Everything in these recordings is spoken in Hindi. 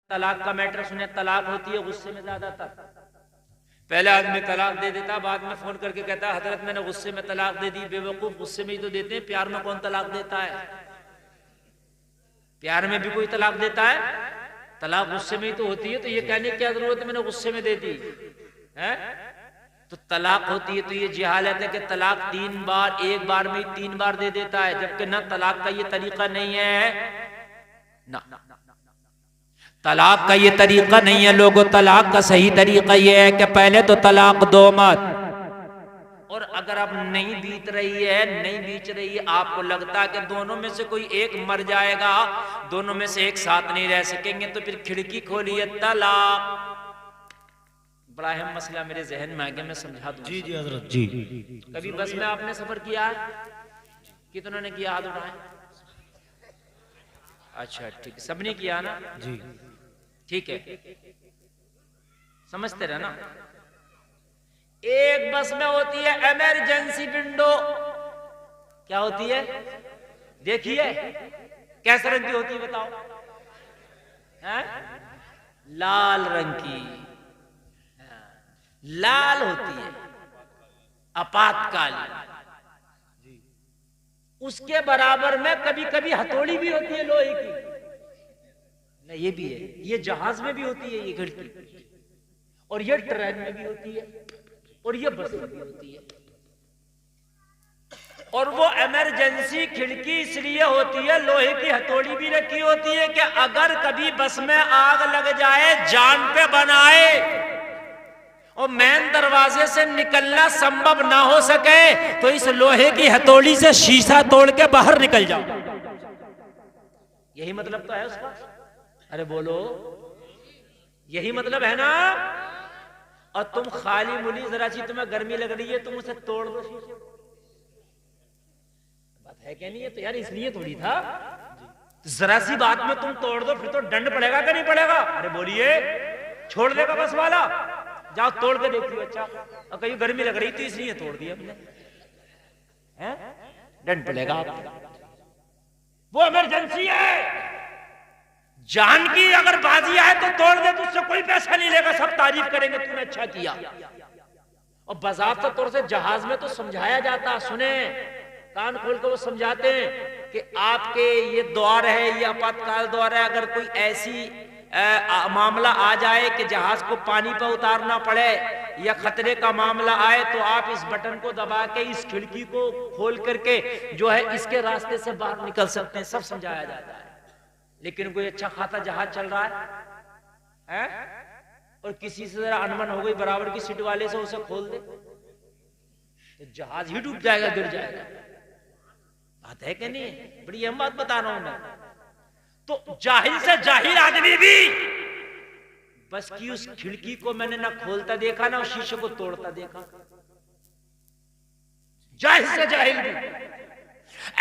तलाक का मैटर सुने, तलाक होती है गुस्से में ज्यादातर। पहले आदमी तलाक दे देता, बाद में फोन करके कहता हजरत मैंने गुस्से में तलाक दे दी। बेवकूफ, गुस्से में ही तो देते हैं, प्यार में कौन तलाक देता है? प्यार में भी कोई तलाक देता है? तलाक गुस्से में ही तो होती है। तो ये कहने की क्या जरूरत है मैंने गुस्से में दे दी है? तो तलाक होती है तो ये जहालत है कि तलाक 3 बार, एक बार में 3 बार दे देता है, जबकि ना तलाक का ये तरीका नहीं है ना, तलाक का ये तरीका नहीं है लोगों। तलाक का सही तरीका ये है कि पहले तो तलाक दो मत, और अगर अब नहीं बीत रही है, नहीं बीत रही है, आपको लगता है कि दोनों में से कोई एक मर जाएगा, दोनों में से एक साथ नहीं रह सकेंगे, तो फिर खिड़की खोलिए तलाक। बड़ा अहम मसला मेरे जहन में आ गया, मैं समझा दूं। जी जी हजरत जी। कभी बस में आपने सफर किया है? कितनों ने किया? हाथ उठाएं। अच्छा ठीक है, सबने किया ना जी ठीक है, समझते रहे ना। एक बस में होती है इमरजेंसी विंडो। क्या होती है? देखिए कैसे रंग की होती है बताओ? है? लाल रंग की, लाल होती है, आपातकालीन। उसके बराबर में कभी कभी हथौड़ी भी होती है लोहे की। नहीं ये भी है, ये जहाज में भी होती है ये खिड़की, और ये ट्रेन में भी होती है, और ये बस में भी होती है। और वो इमरजेंसी खिड़की इसलिए होती है, लोहे की हथौड़ी भी रखी होती है कि अगर कभी बस में आग लग जाए, जान पे बनाए, और मेन दरवाजे से निकलना संभव ना हो सके, तो इस लोहे की हथौड़ी से शीशा तोड़ के बाहर निकल जाओ। यही मतलब तो है उसका। अरे बोलो, यही मतलब है ना। और तुम खाली मुली, जरा सी तुम्हें गर्मी लग रही है, तुम उसे तोड़ दो शीशे। बात है क्या नहीं है? तो यार इसलिए थोड़ी था, जरा सी बात में तुम तोड़ दो, फिर तो दंड पड़ेगा कि नहीं पड़ेगा? अरे बोलिए, छोड़ देगा बस वाला? जाओ तोड़ के देखियो। अच्छा, और कहीं गर्मी लग रही थी इसलिए तोड़ दिया हमने, हैं? दंड पड़ेगा आपको। वो इमरजेंसी है, जान की अगर बाजी आए तो तोड़ दे, तो उससे कोई पैसा नहीं लेगा, सब तारीफ करेंगे तूने अच्छा किया। और बाज़ाब्ता तौर से जहाज में तो समझाया जाता, सुने कान खोल कर वो समझाते हैं कि आपके ये द्वार है, ये आपातकाल द्वार है, अगर कोई ऐसी मामला आ जाए कि जहाज को पानी पर उतारना पड़े या खतरे का मामला आए, तो आप इस बटन को दबा के इस खिड़की को खोल करके जो है इसके रास्ते से बाहर निकल सकते हैं। सब समझाया जाता है। लेकिन कोई अच्छा खाता जहाज चल रहा है और किसी से जरा अनबन हो गई, बराबर की सीट वाले से उसे खोल दे, तो जहाज ही डूब जाएगा, गिर जाएगा। बात है कि नहीं? बड़ी अहम बात बता रहा हूं मैं। तो जाहिल से जाहिल आदमी भी बस की उस खिड़की को मैंने ना खोलता देखा, ना उस शीशे को तोड़ता देखा। जाहिल से जाहिल भी।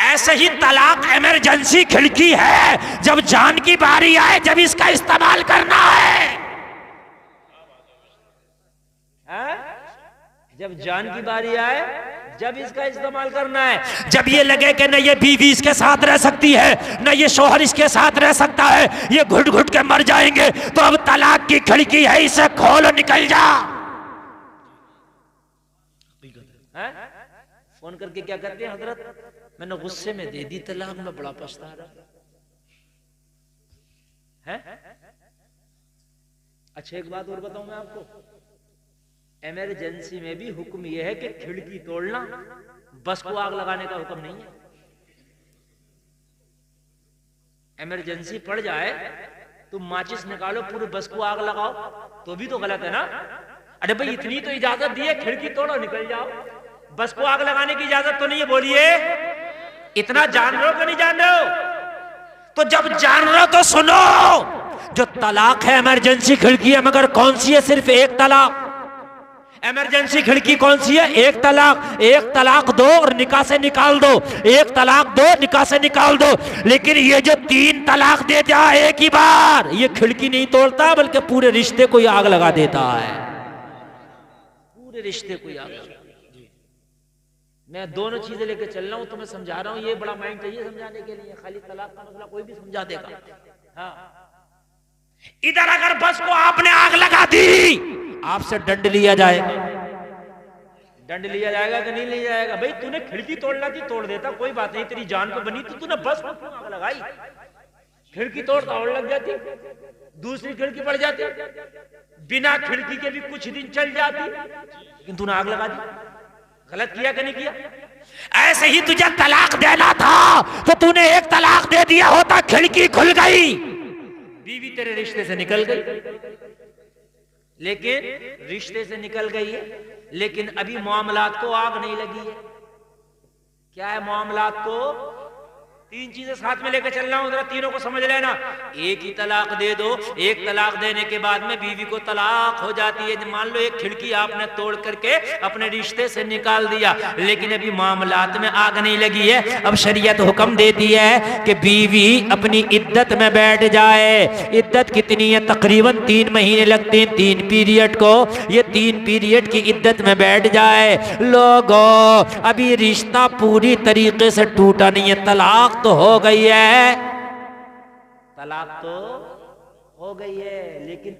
ऐसे ही तलाक इमरजेंसी खिड़की है, जब जान की बारी आए, जब इसका इस्तेमाल करना है, जब जान की बारी आए, जब इसका इस्तेमाल करना है, जब ये लगे कि न ये बीवी इसके साथ रह सकती है, न ये शोहर इसके साथ रह सकता है, ये घुट घुट के मर जाएंगे, तो अब तलाक की खिड़की है, इसे खोलो, निकल जा। फोन करके क्या कहते हैं? हजरत मैंने गुस्से में दे दी तलाक, में बड़ा पछता रहा है। अच्छा एक बात और बताऊं मैं आपको, इमरजेंसी में भी हुक्म यह है कि खिड़की तोड़ना, बस को आग लगाने का हुक्म नहीं है। इमरजेंसी पड़ जाए तो माचिस निकालो, पूरे बस को आग लगाओ, तो भी तो गलत है ना। अरे भाई इतनी तो इजाजत दी है, खिड़की तोड़ो निकल जाओ, बस को आग लगाने की इजाजत तो नहीं है। बोलिए, इतना जान रहे हो कि नहीं जान रहे हो? तो जब जान रहे हो तो सुनो, जो तलाक है इमरजेंसी खिड़की है, मगर कौन सी है? सिर्फ एक तलाक। इमरजेंसी खिड़की कौन सी है? एक तलाक। एक तलाक दो और निकाह से निकाल दो, एक तलाक दो, निकाह से निकाल दो। लेकिन ये जो 3 तलाक दे दिया एक ही बार, ये खिड़की नहीं तोड़ता, बल्कि पूरे रिश्ते को आग लगा देता है, पूरे रिश्ते को आग लगा। मैं दोनों चीजें लेके चल रहा हूं, तुम्हें समझा रहा हूं, ये बड़ा माइंड चाहिए समझाने के लिए। खाली तलाक का मसला कोई भी समझा देगा। हाँ, इधर अगर बस को आपने आग लगा दी, आपसे दंड लिया जाएगा। दंड लिया जाएगा कि नहीं लिया जाएगा? भाई तूने खिड़की तोड़ना थी तोड़ देता, कोई बात नहीं, तेरी जान पे बनी, तो तूने बस को क्यों आग लगाई? खिड़की तोड़ता और लग जाती, दूसरी खिड़की पड़ जाती, बिना खिड़की के भी कुछ दिन चल जाती, लेकिन तूने आग लगा दी। गलत किया कि नहीं किया? ऐसे ही तुझे तलाक देना था तो तूने एक तलाक दे दिया होता, खिड़की खुल गई, बीवी तेरे रिश्ते से निकल गई। लेकिन रिश्ते से निकल गई है, लेकिन अभी मामलात को आग नहीं लगी है। क्या है मामलात को? तीन चीजें साथ में लेकर चल रहा हूं, जरा तीनों को समझ लेना। एक ही तलाक दे दो, एक तलाक देने के बाद में बीवी को तलाक हो जाती है। मान लो एक खिड़की आपने तोड़ करके अपने रिश्ते से निकाल दिया, लेकिन अभी मामलात में आग नहीं लगी है। अब शरीयत हुक्म देती है कि बीवी अपनी इद्दत में बैठ जाए। इद्दत कितनी है? तकरीबन 3 महीने लगते हैं 3 पीरियड को। ये 3 पीरियड की इद्दत में बैठ जाए। लोगों, अभी रिश्ता पूरी तरीके से टूटा नहीं है, तलाक तो हो गई है, तलाक तो हो गई है, लेकिन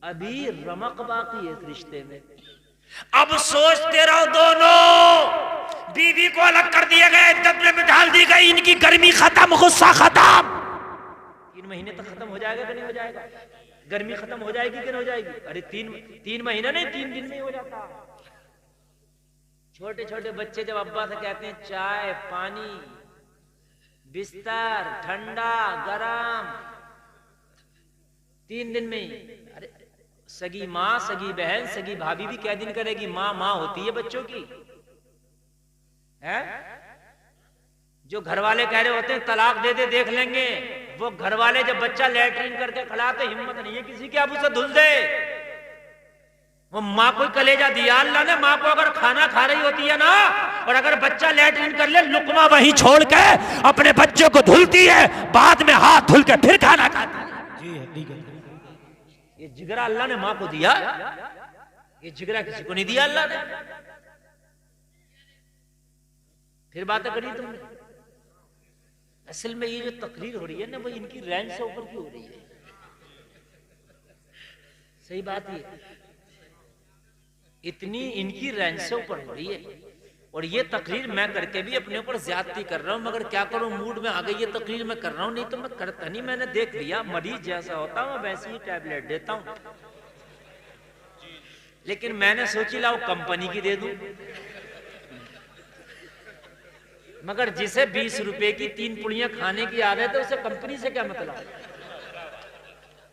अभी रमक बाकी है इस रिश्ते में। अब सोचते रहो, दोनों बीवी को अलग कर दिया गया, इद्दत में बिठाल दी गई, इनकी गर्मी खत्म, गुस्सा खत्म। 3 महीने तक खत्म हो जाएगा कि नहीं हो जाएगा? गर्मी खत्म हो जाएगी कि नहीं हो जाएगी? अरे 3 महीना नहीं, 3 दिन में हो जाता। छोटे छोटे बच्चे जब अब्बा से कहते हैं चाय पानी, बिस्तर ठंडा गरम, 3 दिन में ही। अरे सगी माँ, सगी बहन, सगी भाभी भी क्या दिन करेगी? माँ होती है बच्चों की, है? जो घर वाले कह रहे होते हैं तलाक दे दे देख लेंगे, वो घर वाले जब बच्चा लैट्रिन करके खड़ा, तो हिम्मत नहीं है किसी की आप उसे धुल दे। वो माँ को कलेजा दिया अल्लाह ने। माँ को अगर खाना खा रही होती है ना, और अगर बच्चा लैट्रिन कर ले, लुकमा वहीं छोड़ के अपने बच्चे को धुलती है, बाद में हाथ धुल के फिर खाना खाती है। जी, ये जिगरा अल्लाह ने माँ को दिया, ये जिगरा किसी को नहीं दिया अल्लाह ने। फिर बातें करी तुमने। असल में ये जो तकरीर हो रही है ना, वो इनकी रेंज से ऊपर की हो रही है। सही बात ये, इतनी इनकी रेंज से ऊपर हो रही है। और ये तकरीर मैं करके भी अपने ऊपर ज्यादती कर रहा हूं, मगर क्या करूं, मूड में आ गई ये तकरीर मैं कर रहा हूं, नहीं तो मैं करता नहीं। मैंने देख लिया, मरीज जैसा होता हूं वैसे ही टैबलेट देता हूं, लेकिन मैंने सोची लाओ कंपनी की दे दूं। मगर जिसे 20 रुपए की 3 पुड़ियां खाने की आदत है, उसे कंपनी से क्या मतलब?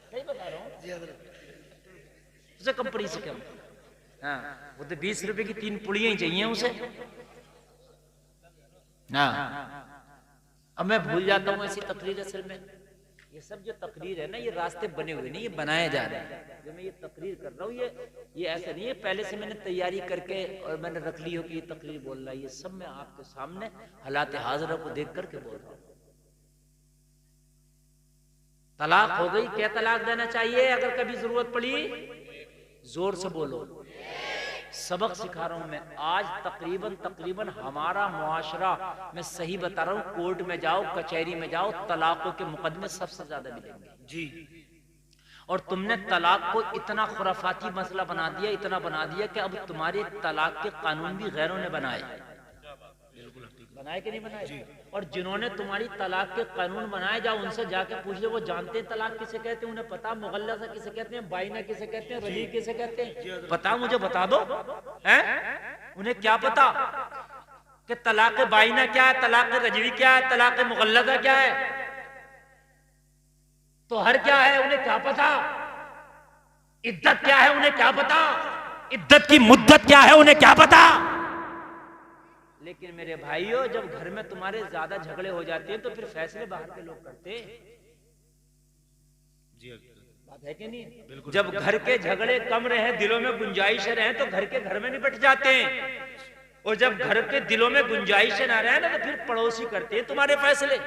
सही बता रहा हूं, उसे कंपनी से क्या मतलब? हाँ, वो तो 20 रुपए की 3 पुड़ियां ही चाहिए उसे। हाँ, अब मैं भूल जाता हूँ ऐसी तकरीर। असल में ये सब जो तकरीर है ना, ये रास्ते बने हुए नहीं, ये बनाए जा रहे हैं। जो मैं ये तकरीर कर रहा हूँ, ये ऐसा नहीं है पहले से मैंने तैयारी करके और मैंने रख ली हो कि ये तकरीर बोल रहा है। ये सब मैं आपके सामने हालात हाज़िरा को देख करके बोल रहा हूँ। तलाक हो गई, क्या तलाक देना चाहिए? अगर कभी जरूरत पड़ी जोर से बोलो। सबक सिखा रहा हूं मैं आज। तकरीबन हमारा मुआशरा, मैं सही बता रहा हूं, कोर्ट में जाओ, कचहरी में जाओ, तलाकों के मुकदमे सबसे ज्यादा मिलेंगे जी। और तुमने तलाक को इतना खुराफाती मसला बना दिया, इतना बना दिया कि अब तुम्हारे तलाक के कानून भी गैरों ने बनाए कि नहीं बनाए? और जिन्होंने तुम्हारी तलाक के कानून बनाए, जाओ उनसे जाके पूछ लो, वो जानते हैं तलाक किसे कहते हैं? उन्हें पता मुगल्लज़ा किसे कहते हैं, बाइना किसे कहते हैं, रजी किसे कहते हैं? पता? मुझे बता दो, हैं? उन्हें क्या पता कि तलाक बाइना क्या है, तलाक रजवी क्या है, तलाक मुगल्लज़ा क्या है, तो हर क्या है उन्हें क्या पता? इद्दत क्या है उन्हें क्या पता? इद्दत की मुद्दत क्या है उन्हें क्या पता? लेकिन मेरे भाइयों, जब घर में तुम्हारे ज्यादा झगड़े हो जाते हैं तो फिर फैसले बाहर के लोग करते हैं। बात है कि नहीं? जब घर के झगड़े कम रहे, दिलों में गुंजाइश रहे, तो घर में निपट जाते हैं। और जब घर के दिलों में गुंजाइश ना रहे ना, तो फिर पड़ोसी करते हैं तुम्हारे फैसले।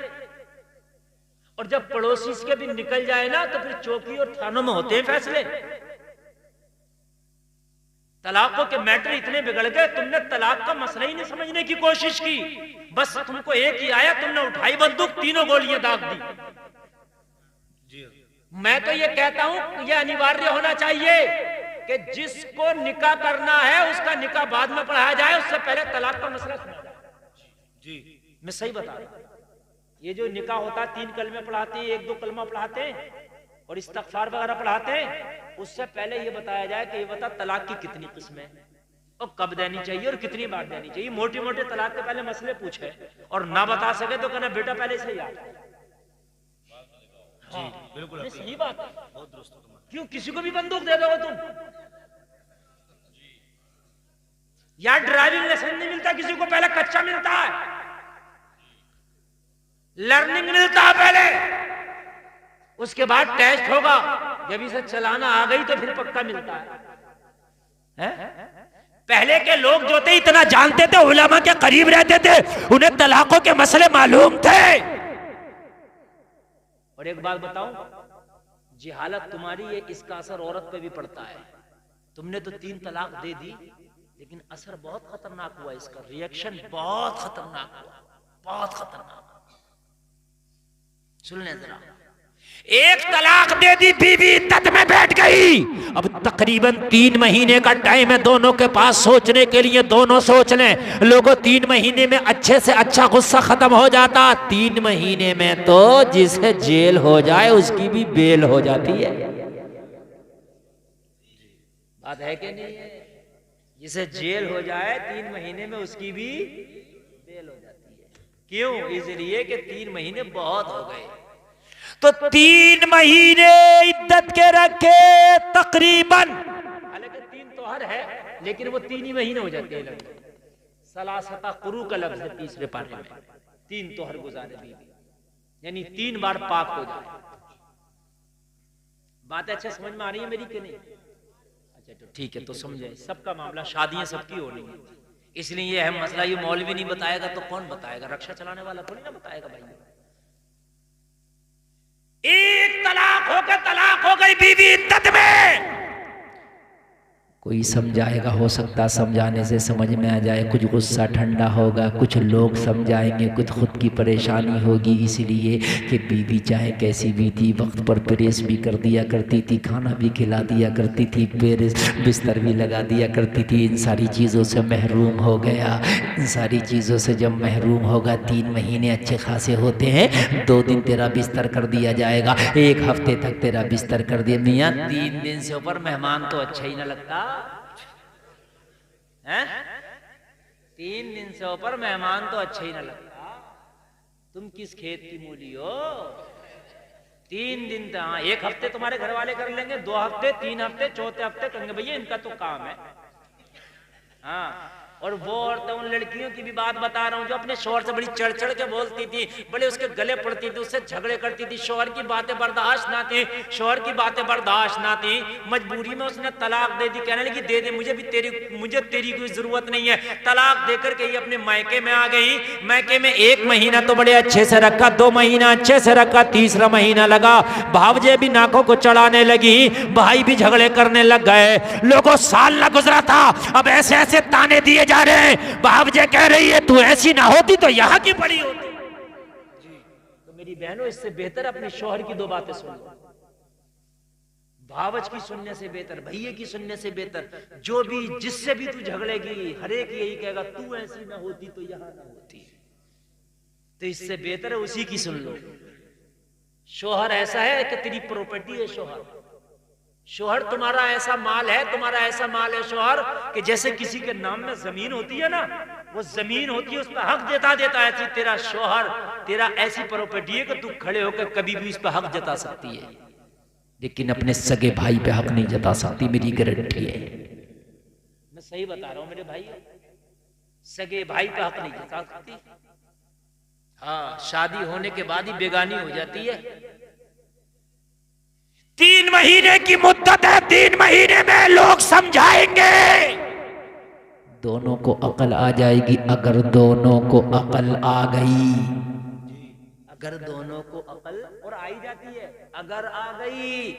और जब पड़ोसी के भी निकल जाए ना, तो फिर चौकी और थानों में होते हैं फैसले। तलाकों के मैटर इतने बिगड़ गए, तुमने तलाक का मसला ही नहीं समझने की कोशिश की। बस तुमको एक ही आया, तुमने उठाई बंदूक, तीनों गोलियां दाग दी। मैं तो ये कहता हूं ये अनिवार्य होना चाहिए कि जिसको निकाह करना है उसका निकाह बाद में पढ़ाया जाए, उससे पहले तलाक का मसला सुना जाए। जी मैं सही बता रहा हूं। ये जो निकाह होता है 3 कलमे पढ़ाते हैं, 1-2 कलमा पढ़ाते हैं और इस्तगफार वगैरह पढ़ाते हैं, उससे पहले ये बताया जाए कि ये बता तलाक की कितनी किस्में और कब देनी चाहिए और कितनी बार देनी चाहिए। मोटे मोटे तलाक के पहले मसले पूछे और ना बता सके तो कहना बेटा पहले से याद। हाँ, बिल्कुल सही बात है, बहुत दुरुस्त। क्यों किसी को भी बंदूक दे दोगे तुम? यार ड्राइविंग लाइसेंस नहीं मिलता किसी को, पहले कच्चा मिलता है, लर्निंग मिलता है पहले, उसके बाद टेस्ट होगा, जब इसे चलाना आ गई तो फिर पक्का मिलता है? पहले के लोग जो थे इतना जानते थे, उलमा के करीब रहते थे, उन्हें तलाकों के मसले मालूम थे। और एक बात बताऊं, जिहालत तुम्हारी है, इसका असर औरत पे भी पड़ता है। तुमने तो 3 तलाक दे दी, लेकिन असर बहुत खतरनाक हुआ, इसका रिएक्शन बहुत खतरनाक हुआ, बहुत खतरनाक। सुन ले जरा, 1 तलाक दे दी, बीवी इद्दत में बैठ गई, अब तकरीबन 3 महीने का टाइम है दोनों के पास सोचने के लिए, दोनों सोच लें। लोगों 3 महीने में अच्छे से अच्छा गुस्सा खत्म हो जाता, 3 महीने में तो जिसे जेल हो जाए उसकी भी बेल हो जाती है। बात है कि नहीं है? जिसे जेल हो जाए 3 महीने में उसकी भी बेल हो जाती है। क्यों? इसलिए कि 3 महीने बहुत हो गए। तो 3 महीने इद्दत के रखे तकरीबन, हालांकि 3 तोहर है लेकिन वो 3 ही महीने हो जाते हैं। सलासता कुरू का लफ्ज़ है तीसरे पारे में, 3 तोहर गुजारे बीवी, यानी 3 बार पाक हो जाए। बात अच्छा समझ में आ रही है मेरी कि नहीं? अच्छा तो ठीक है, तो समझे सबका मामला, शादियां सबकी हो रही है, इसलिए ये अहम मसला ये मौलवी नहीं बताएगा तो कौन बताएगा? रक्षा चलाने वाला थोड़ी ना बताएगा भाई। 1 तलाक हो गई बीवी इद्दत में, कोई समझाएगा, हो सकता समझाने से समझ में आ जाए, कुछ गुस्सा ठंडा होगा, कुछ लोग समझाएंगे, कुछ खुद की परेशानी होगी, इसलिए कि बीवी चाहे कैसी भी थी, वक्त पर प्रेस भी कर दिया करती थी, खाना भी खिला दिया करती थी, बिस्तर भी लगा दिया करती थी, इन सारी चीज़ों से महरूम हो गया। इन सारी चीज़ों से जब महरूम होगा, 3 महीने अच्छे खासे होते हैं, 2 दिन तेरा बिस्तर कर दिया जाएगा, 1 हफ्ते तक तेरा बिस्तर कर दिया। मियाँ 3 दिन से ऊपर मेहमान तो अच्छा ही ना लगता है? 3 दिन से ऊपर मेहमान तो अच्छा ही ना लगता। तुम किस खेत की मूली हो? 3 दिन तो, हाँ 1 हफ्ते तुम्हारे घर वाले कर लेंगे, 2 हफ्ते, 3 हफ्ते, चौथे हफ्ते कहेंगे भैया इनका तो काम है। हाँ, और वो औरतें, उन लड़कियों की भी बात बता रहा हूँ जो अपने शोहर से बड़ी चढ़ चढ़ के बोलती थी, बड़े उसके गले पड़ती थी, उससे झगड़े करती थी, शोहर की बातें बर्दाश्त ना थी, शोहर की बातें बर्दाश्त ना थी, मजबूरी में उसने तलाक दे दी, कहने लगी दे दे मुझे तेरी कोई जरूरत नहीं है, तलाक देकर के ये अपने मायके में आ गई। मायके में 1 महीना तो बड़े अच्छे से रखा, 2 महीना अच्छे से रखा, तीसरा महीना लगा, भावजे भी नाकों को चढ़ाने लगी, भाई भी झगड़े करने लग गए, लोगों साल ना गुजरा था, अब ऐसे ऐसे ताने दिए जा रहे हैं। भावजे कह रही है तू ऐसी ना होती तो यहां की बड़ी होती। तो मेरी बहनों, इससे बेहतर अपने शौहर की 2 बातें सुन लो। भावज की सुनने से बेहतर, भैये की सुनने से बेहतर, जो भी जिससे भी तू झगड़ेगी हर एक यही कहेगा तू ऐसी ना होती तो यहां ना होती। तो इससे बेहतर है उसी की सुन लो। शौहर ऐसा है कि तेरी प्रॉपर्टी है, शौहर तुम्हारा ऐसा माल है, तुम्हारा ऐसा माल है शौहर कि जैसे किसी के नाम में जमीन होती है ना, वो जमीन होती है, उस पर हक देता है, तेरा शौहर तेरा ऐसी प्रॉपर्टी है कि तू खड़े होकर कभी भी इस पर हक जता सकती है, लेकिन अपने सगे भाई पे हक नहीं जता सकती, मेरी गारंटी है। मैं सही बता रहा हूं मेरे भाई, सगे भाई पे हक नहीं जता सकती। हाँ, शादी होने के बाद ही बेगानी हो जाती है। 3 महीने की मुद्दत है, 3 महीने में लोग समझाएंगे, दोनों को अकल आ जाएगी। अगर दोनों को अकल आ गई, अगर दोनों को अकल और आई जाती है, अगर आ गई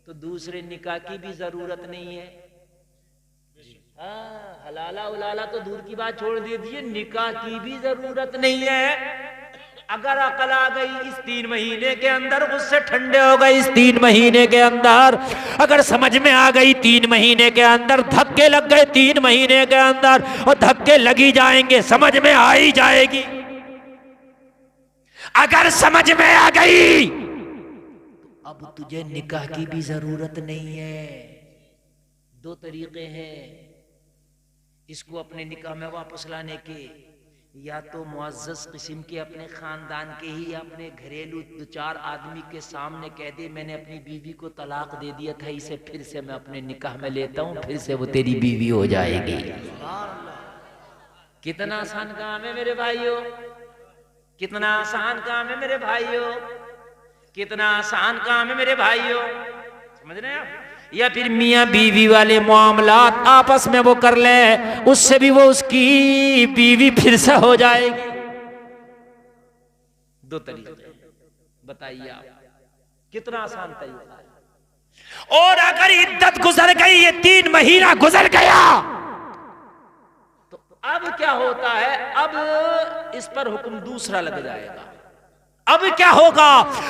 तो दूसरे निकाह की भी जरूरत नहीं है। हाँ, हलाला उलाला तो दूर की बात छोड़ दीजिए, निकाह की भी जरूरत नहीं है। अगर अकल आ गई इस 3 महीने के अंदर, गुस्से ठंडे हो गए इस 3 महीने के अंदर, अगर समझ में आ गई 3 महीने के अंदर, धक्के लग गए 3 महीने के अंदर, और धक्के लगी जाएंगे, समझ में आ ही जाएगी। अगर समझ में आ गई तो अब तुझे निकाह की भी जरूरत नहीं है। 2 तरीके हैं इसको अपने निकाह में वापस लाने के। या तो मुअज़्ज़ज़ किस्म के अपने खानदान के ही अपने घरेलू 2-4 आदमी के सामने कह दे मैंने अपनी बीवी को तलाक दे दिया था, इसे फिर से मैं अपने निकाह में लेता हूं, फिर से वो तेरी बीवी हो जाएगी। कितना आसान काम है मेरे भाइयों, कितना आसान काम है मेरे भाइयों, कितना आसान काम है मेरे भाइयों, समझ रहे हैं आप? या फिर मियाँ बीवी वाले मामलात आपस में वो कर ले, उससे भी वो उसकी बीवी फिर से हो जाएगी। 2 तरीके बताइए आप, कितना आसान तरीका है। और अगर इद्दत गुजर गई, ये 3 महीना गुजर गया, तो अब क्या होता है, अब इस पर हुक्म दूसरा लग जाएगा। अब क्या होगा,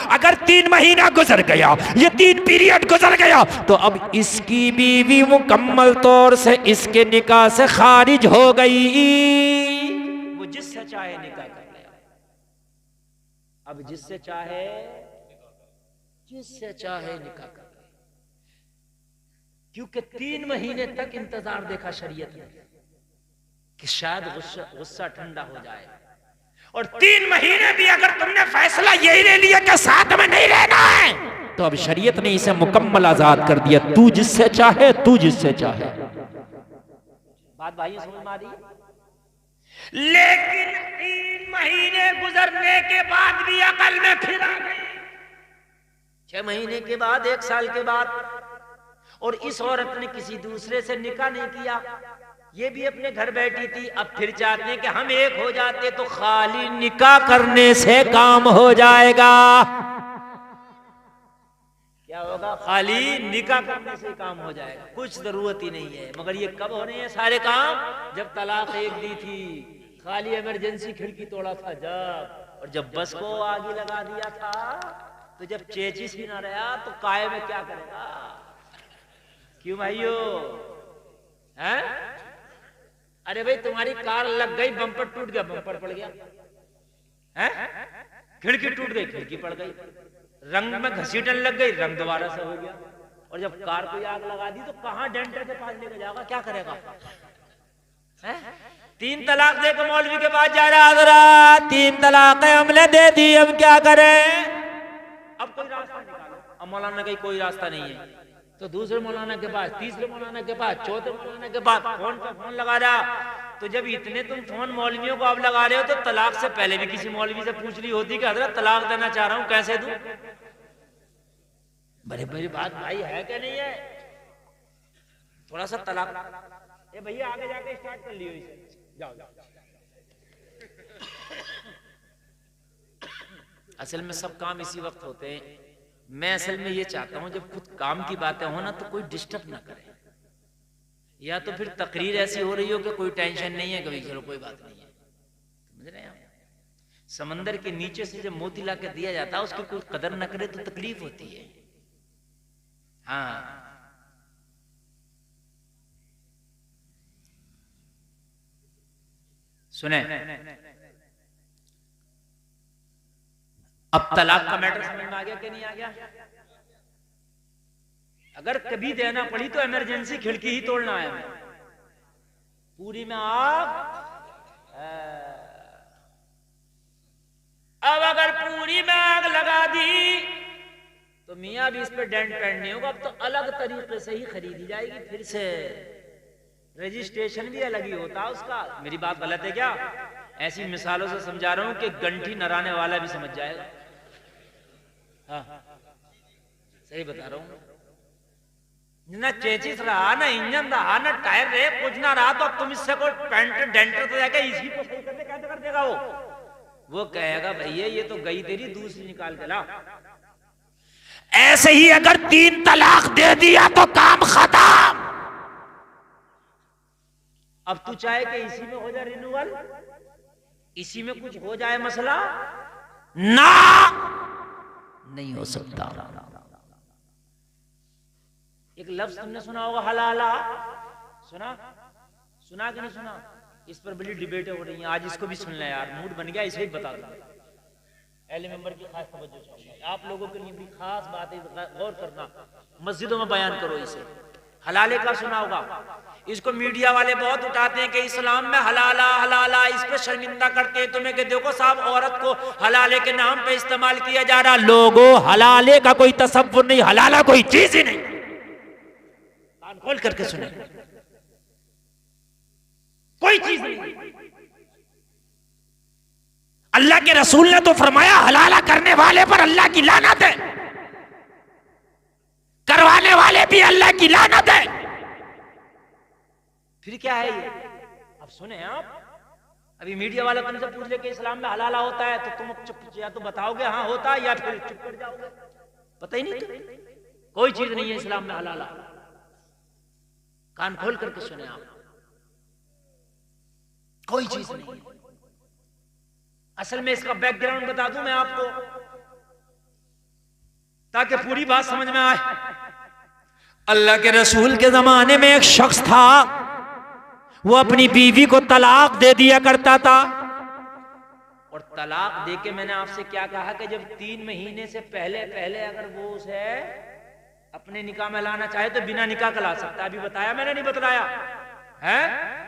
अगर 3 महीना गुजर गया, ये 3 पीरियड गुजर गया, तो अब इसकी बीवी मुकम्मल तौर से इसके निकाह से खारिज हो गई। वो जिससे चाहे निकाह कर ले, अब जिससे चाहे निकाह कर ले, क्योंकि 3 महीने तक इंतजार देखा शरीयत ने कि शायद गुस्सा ठंडा हो जाए। और 3 महीने भी अगर तुमने फैसला यही ले लिया कि साथ में नहीं रहना है, तो अब शरीयत ने इसे मुकम्मल आजाद कर दिया। तू जिससे चाहे, तू जिससे चाहे। बात भाइयों समझ में आ रही है? लेकिन 3 महीने गुजरने के बाद भी अकल में फिर आ गई, 6 महीने के बाद, 1 साल के बाद, और इस औरत ने किसी दूसरे से निकाह नहीं किया, ये भी अपने घर बैठी थी। अब फिर चाहते हैं कि हम एक हो जाते तो खाली निकाह करने से काम हो जाएगा। क्या होगा, खाली निकाह करने से काम हो जाएगा, कुछ जरूरत ही नहीं है। मगर ये कब होने हैं सारे काम, जब तलाक एक दी थी, खाली इमरजेंसी खिड़की तोड़ा था जब, और जब बस को आगे लगा दिया था, तो जब चेचिस ही ना रहा तो काय में क्या करेगा। क्यों भाइयों, हैं? अरे भाई तुम्हारी कार लग गई, बम्पर टूट गया, बम्पर पड़ गया, हैं? खिड़की टूट गई, खिड़की पड़ गई, रंग में घसीटन लग गई, रंग दोबारा से हो गया, और जब कार को आग लगा दी तो कहां डेंटर के पास लेके जाएगा, क्या करेगा? 3 तलाक दे के मौलवी के पास जा रहा, हज़रात 3 तलाक हमने दे दी, हम क्या करें? अब कोई रास्ता निकालो। अब मौलाना कहीं कोई रास्ता नहीं है, तो दूसरे मौलाना के पास, तीसरे मौलाना के पास, चौथे मौलाना के पास, फोन पे फोन लगा रहा। तो जब इतने तुम फोन मौलवियों को अब लगा रहे हो, तो तलाक से पहले भी किसी मौलवी से पूछ ली होती कि हज़रत तलाक देना चाह रहा हूं, कैसे दूं? बड़े बड़ी बात भाई है क्या नहीं है? थोड़ा सा तलाक, ए भैया आगे जाके स्टार्ट कर लियो इसे, जाओ जाओ। असल में सब काम इसी वक्त होते हैं। मैं असल में ये चाहता हूं जब खुद काम की बातें हो ना, तो कोई डिस्टर्ब ना करे, या तो फिर तकरीर ऐसी हो रही हो कि कोई टेंशन नहीं है, कभी चलो कोई बात नहीं है, समझ रहे हैं? समंदर के नीचे से जब मोती ला के दिया जाता है, उसकी कोई कदर न करे तो तकलीफ होती है। हाँ, सुने, अब तलाक का मैटर समझ में आ गया कि नहीं आ गया? अगर कभी देना पड़ी तो इमरजेंसी खिड़की ही तोड़ना है, पूरी में आग। अब अगर पूरी में आग लगा दी तो मियाँ भी इस पे डेंट पेंट नहीं होगा, अब तो अलग तरीके से ही खरीदी जाएगी, फिर से रजिस्ट्रेशन भी अलग ही होता है उसका। मेरी बात गलत है क्या? ऐसी मिसालों से समझा रहा हूं कि गंठी नराने वाला भी समझ जाएगा। हाँ, सही बता रहा हूं। ना चेचिस रहा, ना इंजन रहा, ना टायर रहे, कुछ ना रहा, तो अब तुम इससे कोई पेंटर डेंटर तो जाके इसी को सही करके कैसे कर देगा? वो कहेगा भैया ये तो गई तेरी, दूसरी निकाल के ला। ऐसे ही अगर 3 तलाक दे दिया तो काम खत्म। अब तू चाहे कि इसी में हो जाए रिन्यूअल, इसी में कुछ हो जाए मसला, ना नहीं हो सकता। एक लफ्ज तुमने सुना होगा हलाला, सुना सुना कि नहीं सुना? इस पर बड़ी डिबेटें हो रही हैं, आज इसको भी सुन ले यार, मूड बन गया, इसे ही बता दो। अहले मेंबर की खास तवज्जो चाहिए, आप लोगों के लिए भी खास बात है, गौर करना, मस्जिदों में बयान करो इसे। हलाले का सुना होगा, इसको मीडिया वाले बहुत उठाते हैं कि इस्लाम में हलाला हलाला, इस पे शर्मिंदा करते हैं तुम्हें कि देखो साहब औरत को हलाले के नाम पे इस्तेमाल किया जा रहा। लोगों, हलाले का कोई तसव्वुर नहीं, हलाला कोई चीज ही नहीं। कान खोल करके सुने, कोई चीज नहीं। अल्लाह के रसूल ने तो फरमाया हलाला करने वाले पर अल्लाह की लानत है, करवाने वाले भी अल्लाह की लानत है। फिर क्या है ये? अब सुने आप, अभी मीडिया वाला तुमसे पूछ ले कि इस्लाम में हलाला होता है तो तुम चुप या तो बताओगे हाँ होता है, या फिर चुप कर जाओगे। पता ही नहीं, कोई चीज नहीं है इस्लाम में हलाला। कान खोल करके सुने आप, कोई चीज नहीं है। असल में इसका बैकग्राउंड बता दूं मैं आपको, ताकि पूरी बात समझ में आए। अल्लाह के रसूल के जमाने में एक शख्स था, वो अपनी बीवी को तलाक दे दिया करता था। और तलाक दे के मैंने आपसे क्या कहा कि जब 3 महीने से पहले अगर वो उसे अपने निकाह में लाना चाहे तो बिना निकाह का ला सकता है। अभी बताया मैंने, नहीं बतलाया है?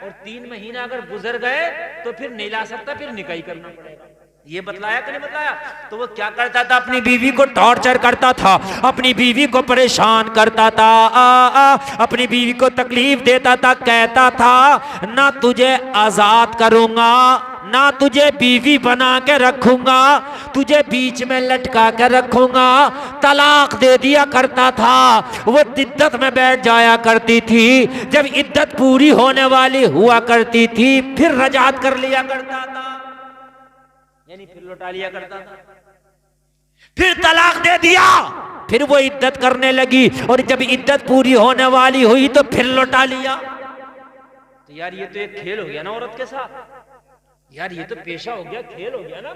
और 3 महीना अगर गुजर गए तो फिर नहीं ला सकता, फिर निकाह ही करना पड़ेगा। ये बतलाया कि नहीं बतलाया? तो वो क्या करता था, अपनी बीवी को टॉर्चर करता था, अपनी बीवी को परेशान करता था, अपनी बीवी को तकलीफ देता था। कहता था ना तुझे आजाद करूंगा, ना तुझे बीवी बना के रखूंगा, तुझे बीच में लटका के रखूंगा। तलाक दे दिया करता था। वो इद्दत में बैठ जाया करती थी, जब इद्दत पूरी होने वाली हुआ करती थी फिर रजात कर लिया करता था, यानी फिर लौटा लिया करता था। फिर तलाक दे दिया, फिर वो इद्दत करने लगी, और जब इद्दत पूरी होने वाली हुई तो फिर लौटा लिया। तो यार ये तो एक खेल हो गया ना औरत के साथ, यार ये तो पेशा हो गया, खेल हो गया ना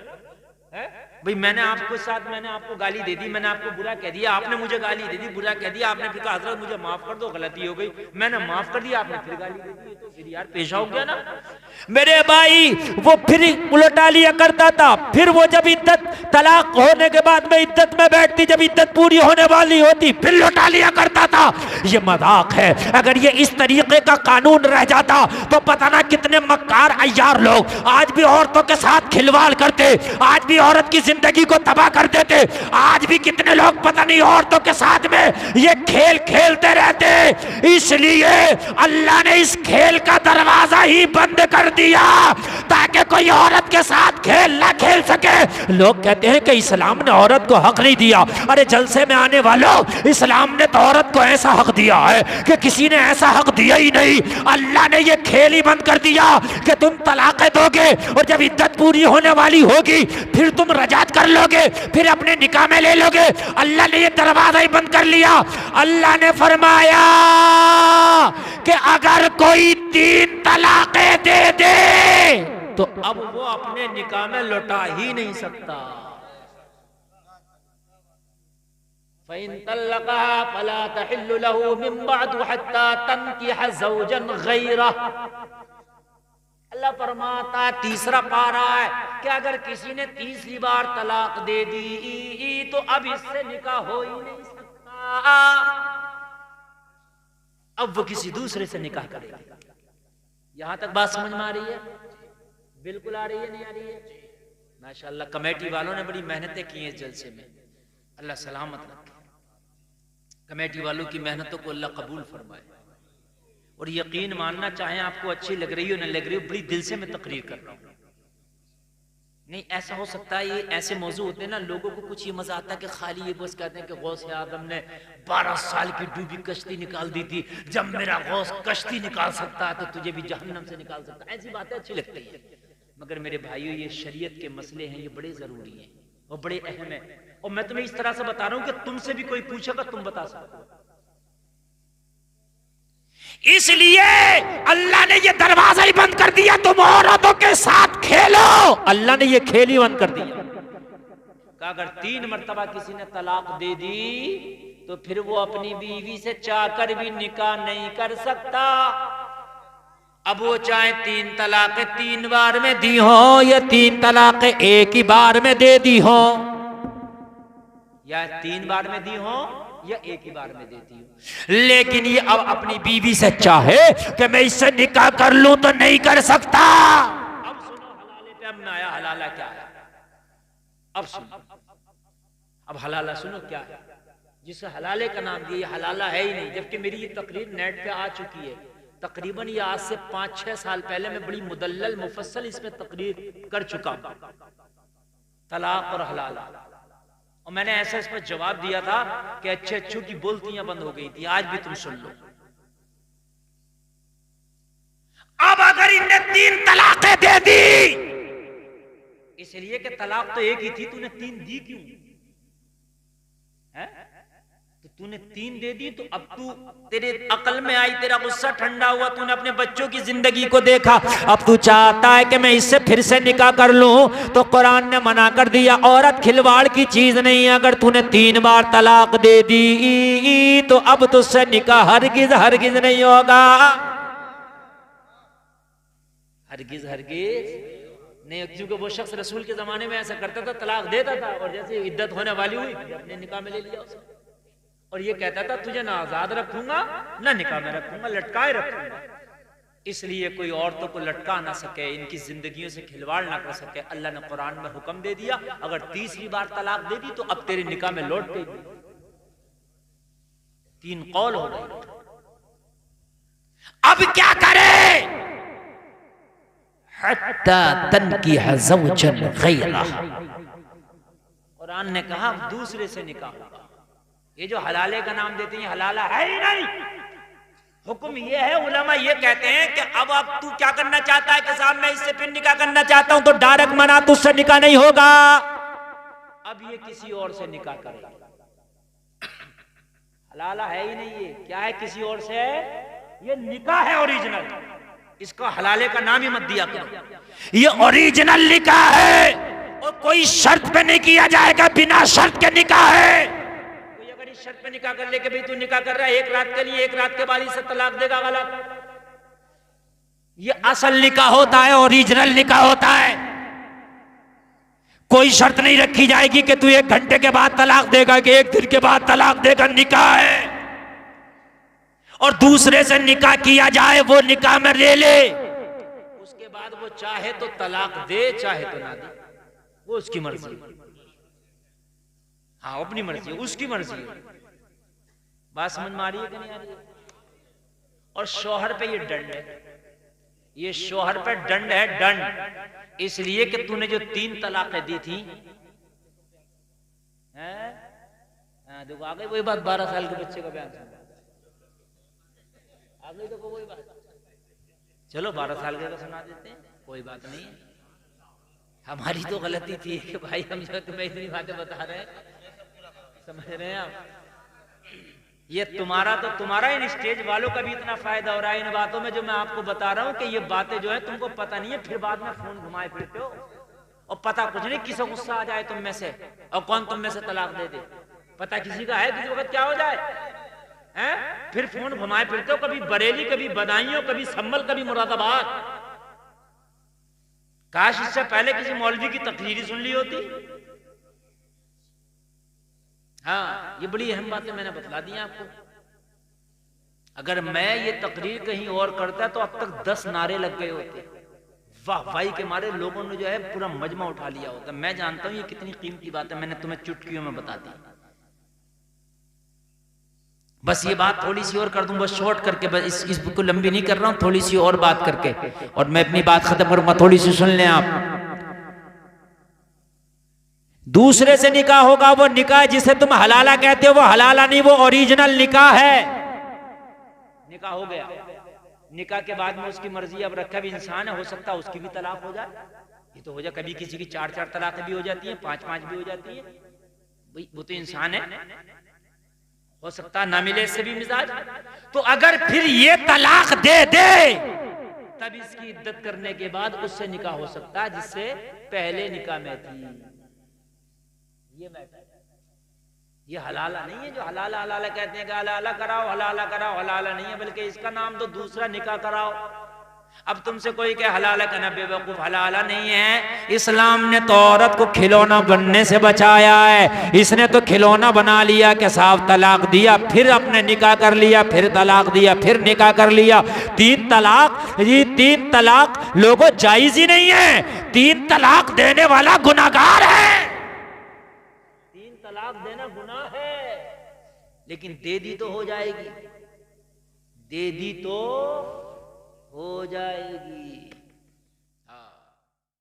है? भाई मैंने आपको गाली दे दी, मैंने आपको बुरा कह दिया, आपने मुझे गाली दे दी, बुरा कह दिया, आपने फिर कहा हजरत मुझे माफ कर दो, गलती हो गई, मैंने माफ कर दिया, आपने फिर गाली दे दी, तो फिर यार पेशा हो गया ना मेरे भाई। वो फिर उलटा लिया करता था। फिर वो जब इद्दत, तलाक होने के बाद में इद्दत में बैठती, जब इद्दत पूरी होने वाली होती फिर लौटा लिया करता था। ये मजाक है। अगर ये इस तरीके का कानून रह जाता तो पता ना कितने मक्कार अय्यार लोग आज भी औरतों के साथ खिलवाड़ करते, आज भी औरत की जिंदगी को तबाह कर देते, आज भी कितने लोग पता नहीं औरतों के साथ में ये खेल खेलते रहते। इसलिए अल्लाह ने इस खेल का दरवाजा ही बंद कर दिया ताकि कोई औरत के साथ खेल ना खेल सके। लोग कहते हैं कि इस्लाम ने औरत को हक नहीं दिया। अरे जलसे में आने वालों, इस्लाम ने तो औरत को ऐसा हक दिया है कि किसी ने ऐसा हक दिया ही नहीं। अल्लाह ने ये खेल ही बंद कर दिया कि तुम तलाक़ें दोगे और जब इद्दत पूरी होने वाली होगी फिर तुम रजात कर लोगे, फिर अपने निकाह में ले लोगे। अल्लाह ने ये दरवाजा ही बंद कर लिया। अल्लाह ने फरमाया कि अगर कोई 3 तलाक़ें दे दे तो अब वो अपने निकाह में लौटा ही नहीं सकता। फ़इन तल्लक़हा फ़ला तहिल्लु लहू मिन बअद हत्ता तनकिह ज़ौजन गैरह। अल्लाह फरमाता, तीसरा पारा है कि अगर किसी ने तीसरी बार तलाक दे दी तो अब इससे निकाह हो ही नहीं सकता। अब वो किसी दूसरे से निकाह करेगा। यहां तक बात समझ में आ रही है? बिल्कुल आ रही है, नहीं आ रही है? माशाअल्लाह कमेटी वालों ने बड़ी मेहनतें की हैं इस जलसे में, अल्लाह सलामत रखे। कमेटी वालों की मेहनतों को अल्लाह कबूल फरमाए। और यकीन मानना, चाहे आपको अच्छी लग रही हो न लग रही हो, बड़ी दिल से मैं तकरीर कर रहा हूं। नहीं ऐसा हो सकता है, ये ऐसे मौजू होते हैं ना, लोगों को कुछ ये मजा आता है कि खाली ये बस कहते हैं कि गौस आदम ने 12 साल की डूबी कश्ती निकाल दी थी, जब मेरा गौस कश्ती निकाल सकता है तो तुझे भी जहन्नम से निकाल सकता है। ऐसी बातें अच्छी लगती है, मगर मेरे भाइयों ये शरीयत के मसले हैं, ये बड़े जरूरी हैं और बड़े अहम है। और मैं तुम्हें इस तरह से बता रहा हूं कि तुमसे भी कोई पूछेगा तुम बता सकते हो। इसलिए अल्लाह ने ये दरवाजा ही बंद कर दिया, तुम औरतों के साथ खेलो। अल्लाह ने ये खेल ही बंद कर दिया। कहा अगर 3 मर्तबा किसी ने तलाक दे दी तो फिर वो अपनी बीवी से चाहकर भी निकाह नहीं कर सकता। अब वो चाहे 3 तलाक़ें 3 बार में दी हो या 3 तलाक़ें एक ही बार में दे दी हो, या 3 बार में दी हो या एक ही बार में देती हो, लेकिन ये अब अपनी बीवी से चाहे कि मैं इससे निकाह कर लूं तो नहीं कर सकता। अब सुनो हलाले पे अब आया, हलाला क्या है अब सुनो। अब हलाला सुनो क्या है, जिसे हलाले का नाम दिया हलाला है ही नहीं। जबकि मेरी ये तकरीर नेट पे आ चुकी है, तकरीबन ये आज से 5-6 साल पहले मैं बड़ी मुदल्लल मुफस्सल इसमें तकरीर कर चुका हूं, तलाक और हलाला। और मैंने ऐसा इस पर जवाब दिया था कि अच्छे अच्छों की बोलतियां बंद हो गई थी, आज भी तुम सुन लो। अब अगर इनने 3 तलाक़ें दे दी, इसलिए कि तलाक तो एक ही थी, तूने 3 दी क्यों है? तो तूने 3 दे दी तो अब तू तेरे अकल में आई, तेरा गुस्सा ठंडा हुआ, तूने अपने बच्चों की जिंदगी को देखा, अब तू चाहता है कि मैं इससे फिर से निकाह कर लूं, तो कुरान ने मना कर दिया, औरत खिलवाड़ की चीज नहीं है। अगर तूने 3 बार तलाक दे दी तो अब तुझसे निकाह हरगिज हरगिज नहीं होगा, हरगिज हरगिज नहीं। क्योंकि वो शख्स रसूल के जमाने में ऐसा करता था, तलाक देता था और जैसे इद्दत होने वाली हुई अपने निकाह में ले लिया उसे, और ये कहता था तुझे ना आजाद रखूंगा ना निकाह में रखूंगा, लटकाए रखूंगा। इसलिए कोई औरतों को लटका ना सके, इनकी जिंदगियों से खिलवाड़ ना कर सके, अल्लाह ने कुरान में हुक्म दे दिया अगर 3री बार तलाक दे दी तो अब तेरे निकाह में लौट गई। 3 कौल हो गए। अब क्या करे? हत्ता तनकिह ज़ौजन गैरह, कुरान ने कहा दूसरे से निकाह होगा। ये जो हलाले का नाम देते हैं हलाला है ही नहीं। हुक्म ये है, उलमा ये कहते हैं कि अब तू क्या करना चाहता है कि साहब मैं इससे फिर निकाह करना चाहता हूं, तो डायरेक्ट मना, तुझसे निकाह नहीं होगा। अब ये किसी और से निकाह करेगा, हलाला है ही नहीं। ये क्या है? किसी और से, ये निकाह है ओरिजिनल, इसका हलाले का नाम ही मत दिया करो। ये ओरिजिनल निकाह है और कोई शर्त पे नहीं किया जाएगा, बिना शर्त के निकाह है। कोई अगर इस शर्त पे निकाह कर ले कि भाई तू निकाह कर रहा है 1 रात के लिए, 1 रात के बाद ही से तलाक देगा, गलत। ये असल निकाह होता है, ओरिजिनल निकाह होता है। कोई शर्त नहीं रखी जाएगी कि तू 1 घंटे के बाद तलाक देगा कि 1 दिन के बाद तलाक देगा, निकाह है। और दूसरे से निकाह किया जाए, वो निकाह में ले ले, उसके बाद वो चाहे तो तलाक दे चाहे तो ना दे, वो उसकी मर्जी है। हाँ अपनी मर्जी है, उसकी मर्जी है। बात समझ में आ रही है कि नहीं आ रही है? और शौहर पे ये दंड है, ये शौहर पे दंड है, दंड इसलिए कि तूने जो 3 तलाकें दी थी, देखो आ गई वही बात, 12 साल के बच्चे का बयान सुना आ गई, तो वही बात। चलो 12 साल के का सुना देते हैं, कोई बात नहीं है। हमारी तो गलती थी कि भाई हम जो तुम्हें इतनी बातें बता रहे हैं, समझ रहे हैं आप? ये तुम्हारा तो तुम्हारा इन स्टेज वालों का भी इतना फायदा हो रहा है इन बातों में जो मैं आपको बता रहा हूं कि ये बातें जो है तुमको पता नहीं है, फिर बाद में फोन घुमाए फिरते हो और पता कुछ नहीं, किसी गुस्सा आ जाए तुम में से और कौन तुम में से तलाक दे दे, पता किसी का है किसी वक्त क्या हो जाए हैं? फिर फोन घुमाए फिरते हो, कभी बरेली, कभी बदायूं, कभी संभल, कभी मुरादाबाद। काश इससे पहले किसी मौलवी की तकरीर सुन ली होती। हाँ ये बड़ी अहम बातें मैंने बतला दी आपको। अगर मैं ये तकरीर कहीं और करता तो अब तक 10 नारे लग गए होते, वाह वाही के मारे लोगों ने जो है पूरा मजमा उठा लिया होता। मैं जानता हूं ये कितनी कीमती बात है, मैंने तुम्हें चुटकियों में बता दी। बस ये बात थोड़ी सी और कर दूं, बस शॉर्ट करके, बस इस को लंबी नहीं कर रहा हूं, थोड़ी सी और बात करके और मैं अपनी बात खत्म करूंगा। थोड़ी सी सुन लें आप। दूसरे से निकाह होगा, वो निकाह जिसे तुम हलाला कहते हो वो हलाला नहीं, वो ओरिजिनल निकाह है। निकाह हो गया, निकाह के बाद में उसकी मर्जी, अब रखा भी इंसान है, हो सकता है उसकी भी तलाक हो जाए, ये तो हो जाए। कभी किसी की 4-4 तलाक भी हो जाती है, 5-5 भी हो जाती है, भाई वो तो इंसान है, हो सकता है ना मिले इससे भी मिजाज। तो अगर फिर ये तलाक दे दे तब इसकी इद्दत करने के बाद उससे निकाह हो सकता है जिससे पहले निकाह में थी। ये मैटर, ये हलाला नहीं है जो हलाला हलाला कहते हैं कि हलाला कराओ हलाला कराओ, हलाला नहीं है, बल्कि इसका नाम तो दूसरा निकाह कराओ। अब तुमसे कोई कहे हलाला कहना, बेवकूफ, हलाला नहीं है। इस्लाम ने तो औरत को खिलौना बनने से बचाया है। इसने तो खिलौना बना लिया कि साफ तलाक दिया, फिर अपने निकाह कर लिया, फिर तलाक दिया, फिर निकाह कर लिया। 3 तलाक, ये 3 तलाक लोगों जायज ही नहीं है। 3 तलाक देने वाला गुनाहगार है। 3 तलाक देना गुनाह है, लेकिन दे दी तो हो जाएगी, दे दी तो हो जाएगी।